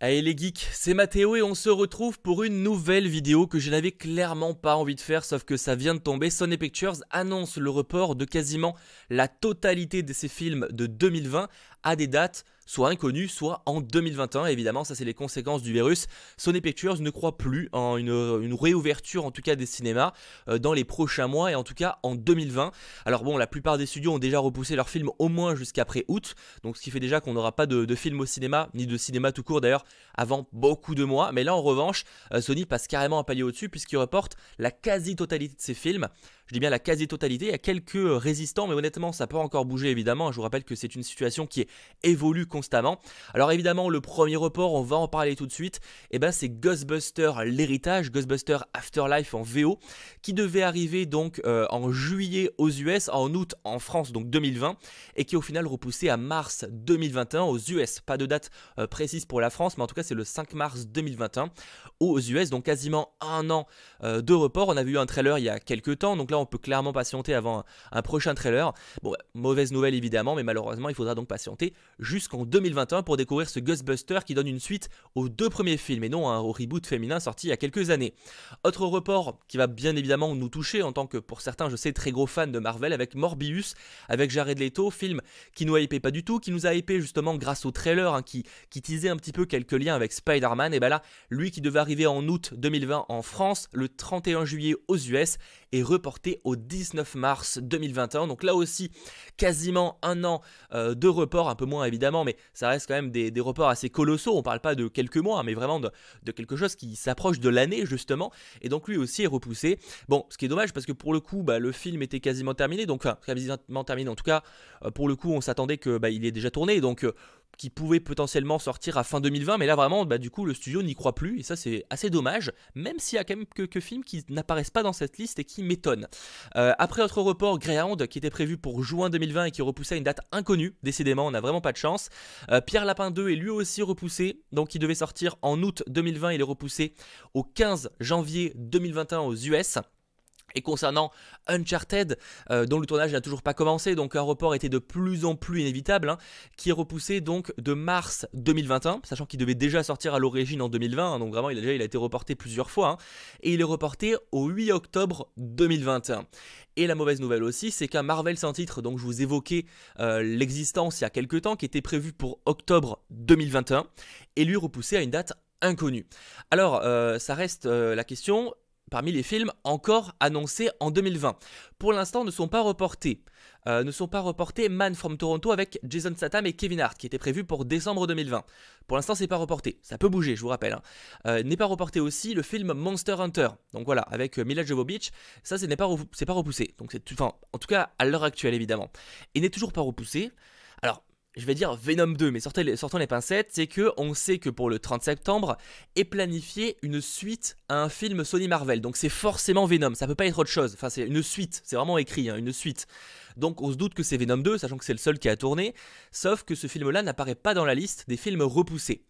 Allez les geeks, c'est Mathéo et on se retrouve pour une nouvelle vidéo que je n'avais clairement pas envie de faire, sauf que ça vient de tomber. Sony Pictures annonce le report de quasiment la totalité de ses films de 2020 à des dates soit inconnues, soit en 2021. Évidemment, ça c'est les conséquences du virus. Sony Pictures ne croit plus en une réouverture en tout cas des cinémas dans les prochains mois et en tout cas en 2020. Alors bon, la plupart des studios ont déjà repoussé leurs films au moins jusqu'après août, donc ce qui fait déjà qu'on n'aura pas de films au cinéma, ni de cinéma tout court d'ailleurs, avant beaucoup de mois. Mais là en revanche, Sony passe carrément un palier au-dessus puisqu'il reporte la quasi-totalité de ses films. Je dis bien la quasi-totalité, il y a quelques résistants, mais honnêtement ça peut encore bouger évidemment. Je vous rappelle que c'est une situation qui évolue constamment. Alors évidemment le premier report, on va en parler tout de suite, et c'est Ghostbusters l'héritage, Ghostbusters Afterlife en VO, qui devait arriver donc en juillet aux US, en août en France, donc 2020, et qui est au final repoussé à mars 2021 aux US. Pas de date précise pour la France, mais en tout cas c'est le 5 mars 2021 aux US, donc quasiment un an de report. On avait eu un trailer il y a quelques temps, donc là on peut clairement patienter avant un prochain trailer. Bon, mauvaise nouvelle évidemment, mais malheureusement il faudra donc patienter jusqu'en 2021 pour découvrir ce Ghostbuster qui donne une suite aux deux premiers films et non au reboot féminin sorti il y a quelques années. Autre report qui va bien évidemment nous toucher en tant que, pour certains je sais, très gros fans de Marvel, avec Morbius, avec Jared Leto, film qui nous a hypé pas du tout, qui nous a hypé justement grâce au trailer qui teasait un petit peu quelques liens avec Spider-Man. Et là, lui qui devait arriver en août 2020 en France, le 31 juillet aux US, est reporté au 19 mars 2021. Donc là aussi, quasiment un an de report, un peu moins évidemment, mais ça reste quand même des reports assez colossaux. On parle pas de quelques mois, mais vraiment de quelque chose qui s'approche de l'année justement. Et donc lui aussi est repoussé. Bon, ce qui est dommage parce que pour le coup, le film était quasiment terminé. Donc quasiment terminé en tout cas. Pour le coup, on s'attendait que il est déjà tourné. Donc qui pouvait potentiellement sortir à fin 2020, mais là vraiment du coup le studio n'y croit plus et ça c'est assez dommage, même s'il y a quand même quelques films qui n'apparaissent pas dans cette liste et qui m'étonnent. Après autre report, Greyhound qui était prévu pour juin 2020 et qui est repoussé à une date inconnue, décidément on n'a vraiment pas de chance. Pierre Lapin 2 est lui aussi repoussé, donc il devait sortir en août 2020, il est repoussé au 15 janvier 2021 aux US. Et concernant Uncharted, dont le tournage n'a toujours pas commencé, donc un report était de plus en plus inévitable, qui est repoussé donc de mars 2021, sachant qu'il devait déjà sortir à l'origine en 2020, donc vraiment il a été reporté plusieurs fois, et il est reporté au 8 octobre 2021. Et la mauvaise nouvelle aussi, c'est qu'un Marvel sans titre, donc je vous évoquais l'existence il y a quelques temps, qui était prévu pour octobre 2021, est lui repoussé à une date inconnue. Alors, ça reste la question. Parmi les films encore annoncés en 2020, pour l'instant ne sont pas reportés. Man from Toronto avec Jason Statham et Kevin Hart qui était prévu pour décembre 2020. Pour l'instant c'est pas reporté, ça peut bouger je vous rappelle. N'est pas reporté aussi le film Monster Hunter, donc voilà, avec Mila Jovovich, ça c'est pas repoussé, donc en tout cas à l'heure actuelle évidemment. Et n'est toujours pas repoussé. Alors je vais dire Venom 2, mais sortons les pincettes, c'est que on sait que pour le 30 septembre est planifiée une suite à un film Sony Marvel. Donc c'est forcément Venom, ça peut pas être autre chose. Enfin c'est une suite, c'est vraiment écrit, une suite. Donc on se doute que c'est Venom 2, sachant que c'est le seul qui a tourné, sauf que ce film-là n'apparaît pas dans la liste des films repoussés.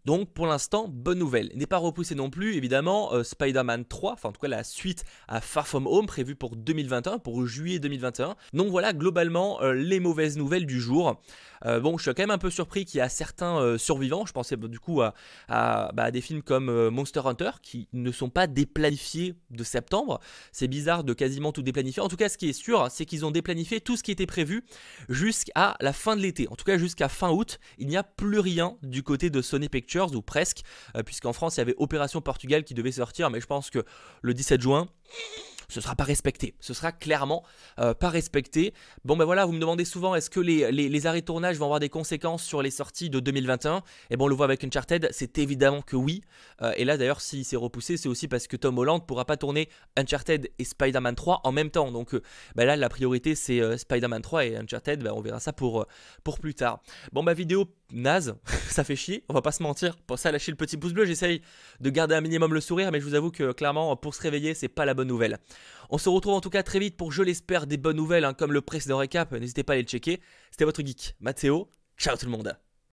Donc pour l'instant, bonne nouvelle. Il n'est pas repoussé non plus, évidemment, Spider-Man 3, enfin en tout cas la suite à Far From Home, prévue pour 2021, pour juillet 2021. Donc voilà, globalement, les mauvaises nouvelles du jour. Bon, je suis quand même un peu surpris qu'il y a certains survivants. Je pensais du coup à des films comme Monster Hunter, qui ne sont pas déplanifiés de septembre. C'est bizarre de quasiment tout déplanifier. En tout cas, ce qui est sûr, c'est qu'ils ont déplanifié tout ce qui était prévu jusqu'à la fin de l'été. En tout cas, jusqu'à fin août, il n'y a plus rien du côté de Sony Pictures, ou presque, puisqu'en France il y avait Opération Portugal qui devait sortir, mais je pense que le 17 juin ce sera pas respecté, ce sera clairement pas respecté. Bon voilà, vous me demandez souvent est-ce que les arrêts de tournage vont avoir des conséquences sur les sorties de 2021, et bon on le voit avec Uncharted, c'est évidemment que oui, et là d'ailleurs si c'est repoussé c'est aussi parce que Tom Holland pourra pas tourner Uncharted et Spider-Man 3 en même temps, donc là la priorité c'est Spider-Man 3 et Uncharted, on verra ça pour plus tard. Bon vidéo naze, ça fait chier, on va pas se mentir, pensez à lâcher le petit pouce bleu, j'essaye de garder un minimum le sourire, mais je vous avoue que clairement pour se réveiller c'est pas la bonne nouvelle. On se retrouve en tout cas très vite pour, je l'espère, des bonnes nouvelles comme le précédent récap, n'hésitez pas à aller le checker. C'était votre geek Mathéo, ciao tout le monde.